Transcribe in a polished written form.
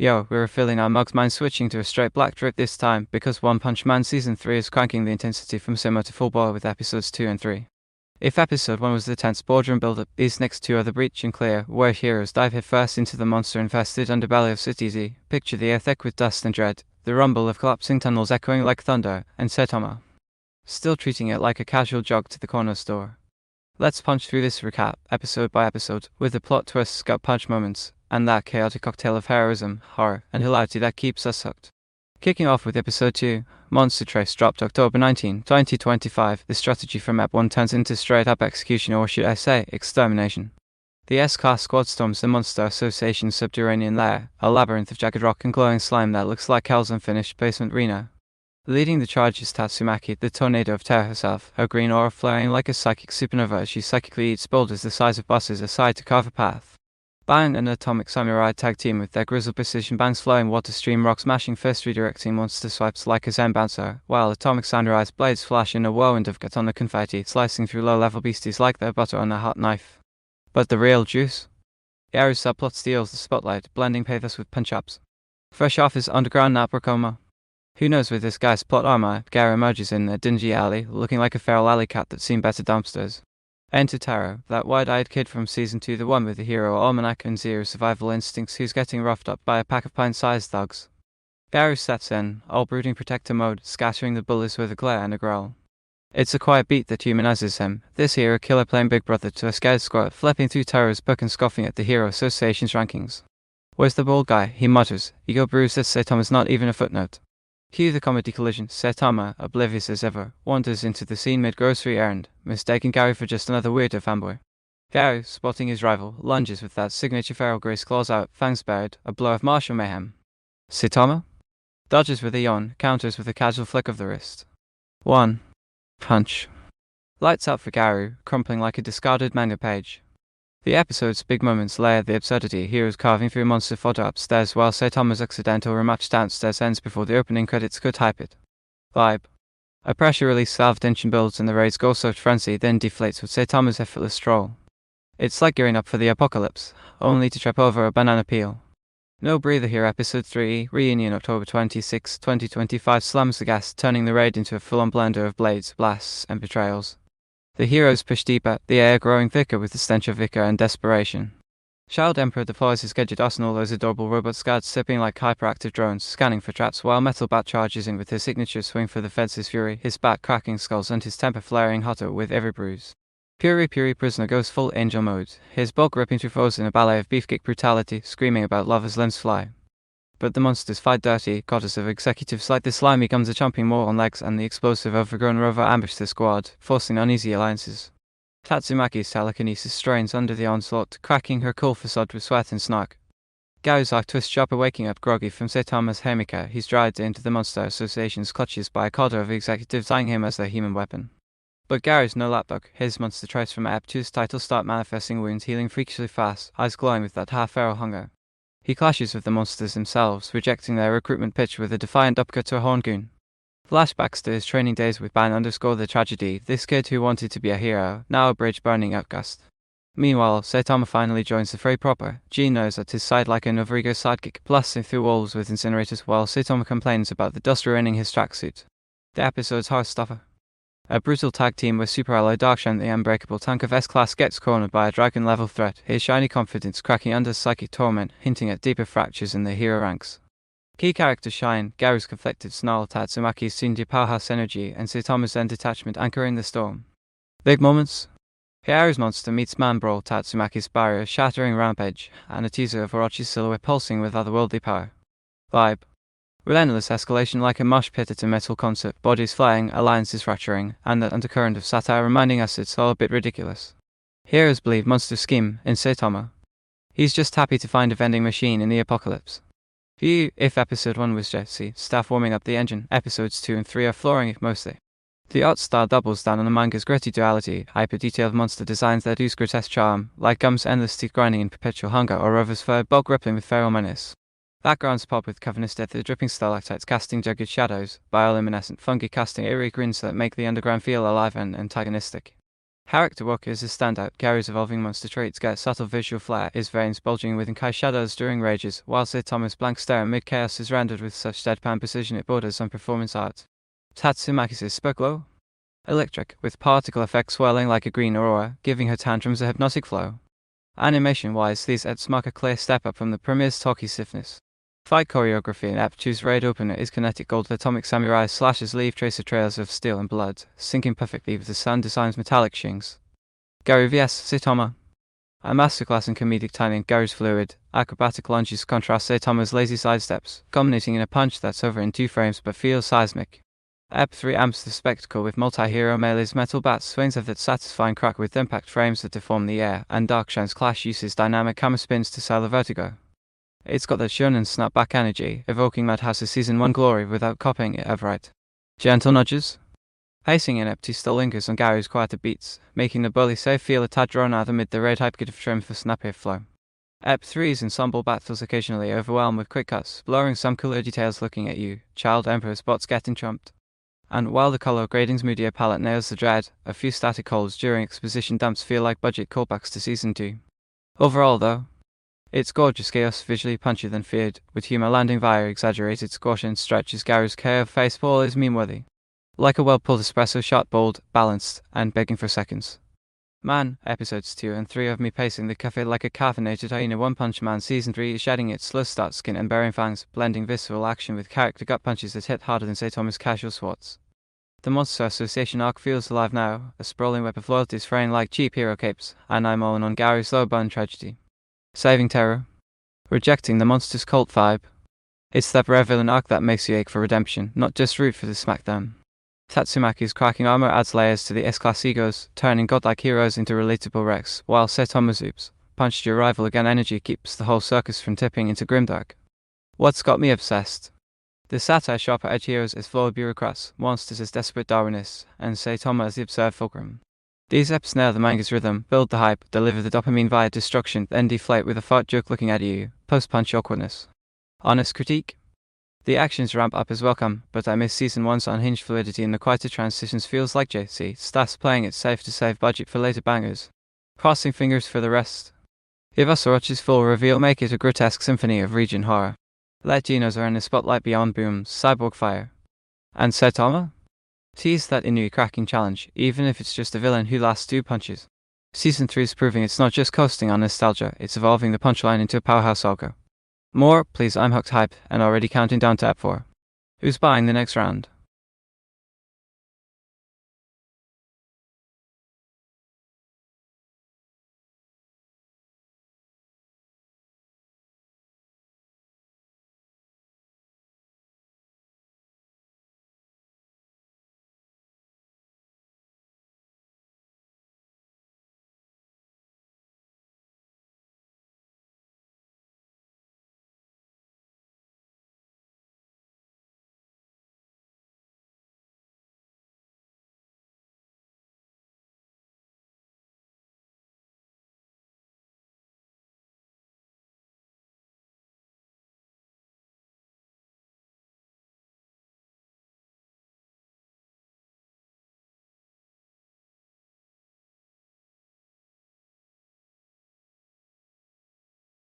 Yo, we're refilling our mugs, mine switching to a straight black drip this time because One Punch Man Season 3 is cranking the intensity from simmer to full boil with episodes 2 and 3. If episode 1 was the tense boardroom build-up, these next two are the breach and clear, where heroes dive headfirst into the monster-infested underbelly of City Z. Picture the air thick with dust and dread, the rumble of collapsing tunnels echoing like thunder, and Saitama still treating it like a casual jog to the corner store. Let's punch through this recap, episode by episode, with the plot twists, gut punch moments, and that chaotic cocktail of heroism, horror, and hilarity that keeps us hooked. Kicking off with episode 2, Monster Trace dropped October 19, 2025. The strategy from Ep 1 turns into straight-up execution, or should I say, extermination. The S-Class squad storms the Monster Association's subterranean lair, a labyrinth of jagged rock and glowing slime that looks like hell's unfinished basement arena. Leading the charge is Tatsumaki, the tornado of terror herself, her green aura flaring like a psychic supernova as she psychically eats boulders the size of buses aside to carve a path. Bang, an atomic samurai tag team with their grizzled precision bangs flowing water stream rock smashing first redirecting monster swipes like a zen bouncer, while atomic samurai's blades flash in a whirlwind of katana confetti slicing through low-level beasties like they're butter on a hot knife. But the real juice? Garou's subplot steals the spotlight, blending pathos with punch-ups. Fresh off his underground Naprokoma. Who knows, with this guy's plot armor, Garou emerges in a dingy alley, looking like a feral alley cat that's seen better dumpsters. Enter Taro, that wide-eyed kid from Season 2, the one with the hero almanac and zero survival instincts who's getting roughed up by a pack of pint-sized thugs. Garou steps in, all brooding protector mode, scattering the bullies with a glare and a growl. It's a quiet beat that humanizes him, this hero killer playing big brother to a scared squad, flipping through Taro's book and scoffing at the Hero Association's rankings. Where's the bald guy? He mutters, ego bruised that Saitama's not even a footnote. Cue the comedy collision. Saitama, oblivious as ever, wanders into the scene mid-grocery errand, mistaking Garou for just another weirdo fanboy. Garou, spotting his rival, lunges with that signature feral grace, claws out, fangs bared, a blow of martial mayhem. Saitama dodges with a yawn, counters with a casual flick of the wrist. 1. Punch. Lights out for Garou, crumpling like a discarded manga page. The episode's big moments layer the absurdity, heroes carving through monster fodder upstairs while Saitama's accidental rematch downstairs ends before the opening credits could hype it. Vibe. A pressure release salve tension builds and the raid's goal-soaked frenzy then deflates with Saitama's effortless stroll. It's like gearing up for the apocalypse, only to trip over a banana peel. No breather here. Episode 3, Reunion October 26, 2025 slams the gas, turning the raid into a full-on blender of blades, blasts, and betrayals. The heroes push deeper, the air growing thicker with the stench of ichor and desperation. Child Emperor deploys his gadget arsenal, those adorable robot guards sipping like hyperactive drones, scanning for traps, while Metal Bat charges in with his signature swing for the feds' fury, his back cracking skulls and his temper flaring hotter with every bruise. Puri Prisoner goes full angel mode, his bulk ripping through foes in a ballet of beefcake brutality, screaming about love as limbs fly. But the monsters fight dirty, goddess of executives like the slimy comes a chomping more on legs, and the explosive overgrown rover ambush the squad, forcing uneasy alliances. Tatsumaki's telekinesis strains under the onslaught, cracking her cool facade with sweat and snark. Garou's arc twists sharper, waking up groggy from Saitama's Hemika. He's dragged into the Monster Association's clutches by a cadre of executives eyeing him as their human weapon. But Garou's no lapdog. His monster trace from Ep 2's title start manifesting wounds, healing freakishly fast, eyes glowing with that half-feral hunger. He clashes with the monsters themselves, rejecting their recruitment pitch with a defiant uppercut to a horn goon. Flashbacks to his training days with Ban underscore the tragedy, this kid who wanted to be a hero, now a bridge-burning outcast. Meanwhile, Saitama finally joins the fray proper, Gino's at his side like a Novrigo sidekick, blasting through walls with incinerators while Saitama complains about the dust ruining his tracksuit. The episode's heart stuffer. A brutal tag team where Super Ally Darkshan, the unbreakable tank of S-Class, gets cornered by a dragon-level threat, his shiny confidence cracking under psychic torment, hinting at deeper fractures in the hero ranks. Key characters shine, Garou's conflicted snarl, Tatsumaki's soon-to powerhouse energy, and Saitama's zen detachment anchoring the storm. Big moments? Garou's monster meets man brawl, Tatsumaki's barrier shattering rampage, and a teaser of Orochi's silhouette pulsing with otherworldly power. Vibe. Relentless escalation like a mosh pit at a metal concert, bodies flying, alliances fracturing, and that undercurrent of satire reminding us it's all a bit ridiculous. Heroes believe monsters scheme in Saitama. He's just happy to find a vending machine in the apocalypse. If episode 1 was Jesse, staff warming up the engine, episodes 2 and 3 are flooring it mostly. The art style doubles down on the manga's gritty duality, hyper-detailed monster designs that ooze grotesque charm, like Gum's endless teeth grinding in perpetual hunger or Rover's fur bulk rippling with feral menace. Backgrounds pop with cavernous depth, the dripping stalactites casting jagged shadows, bioluminescent fungi casting eerie grins that make the underground feel alive and antagonistic. Character work is a standout. Garou's evolving monster traits get subtle visual flair, his veins bulging with Kai shadows during rages, while Saitama's blank stare mid-chaos is rendered with such deadpan precision it borders on performance art. Tatsumaki's spoke low, electric, with particle effects swirling like a green aurora, giving her tantrums a hypnotic flow. Animation-wise, these ets mark a clear step up from the premier's talky stiffness. Fight choreography in Ep 2's raid opener is kinetic gold. Atomic samurai slashes leave tracer trails of steel and blood, syncing perfectly with the sound design's metallic shings. Garou vs Saitama. A masterclass in comedic timing. Garou's fluid, acrobatic lunges contrast Saitama's lazy sidesteps, culminating in a punch that's over in 2 frames but feels seismic. Ep 3 amps the spectacle with multi-hero melee's metal bats swings of that satisfying crack with impact frames that deform the air, and Darkshine's clash uses dynamic camera spins to sell the vertigo. It's got that shonen snapback energy, evoking Madhouse's Season 1 glory without copying it outright. Gentle nudges. Pacing in Ep 2 still lingers on Garou's quieter beats, making the bully safe feel a tad drawn out amid the raid hype give trim for snappier flow. Ep 3's ensemble battles occasionally overwhelm with quick cuts, blurring some cooler details looking at you, Child Emperor spots getting trumped. And while the color grading's moodier palette nails the dread, a few static holds during exposition dumps feel like budget callbacks to Season 2. Overall though, it's gorgeous chaos, visually punchier than feared, with humor landing via exaggerated squash and stretches. Garou's KO faceball is meme-worthy. Like a well-pulled espresso shot, bold, balanced, and begging for seconds. Man, episodes 2 and 3 of me pacing the cafe like a caffeinated hyena. One Punch Man Season 3 is shedding its slow start skin and bearing fangs, blending visceral action with character gut punches that hit harder than Saitama's casual swats. The Monster Association arc feels alive now, a sprawling web of loyalties fraying like cheap hero capes, and I'm all in on Garou's slow-burn tragedy. Saving terror. Rejecting the monster's cult vibe. It's that rare villain arc that makes you ache for redemption, not just root for the smackdown. Tatsumaki's cracking armor adds layers to the S-class egos, turning godlike heroes into relatable wrecks, while Saitama's oops, punched your rival again energy keeps the whole circus from tipping into grimdark. What's got me obsessed? The satire sharper edge heroes as flawed bureaucrats, monsters as desperate Darwinists, and Saitama as the absurd fulcrum. These eps nail the manga's rhythm, build the hype, deliver the dopamine via destruction, then deflate with a fart joke looking at you, post-punch awkwardness. Honest critique? The actions ramp up is welcome, but I miss Season 1's unhinged fluidity and the quieter transitions feels like JC Staff's playing it safe to save budget for later bangers. Crossing fingers for the rest. Give us Orochi's full reveal, make it a grotesque symphony of region horror. Let Genos earn the spotlight beyond booms, cyborg fire. And Saitama? Tease that Inui cracking challenge, even if it's just a villain who lasts 2 punches. Season 3 is proving it's not just coasting on nostalgia, it's evolving the punchline into a powerhouse saga. More, please, I'm hooked hype, and already counting down to Ep 4. Who's buying the next round?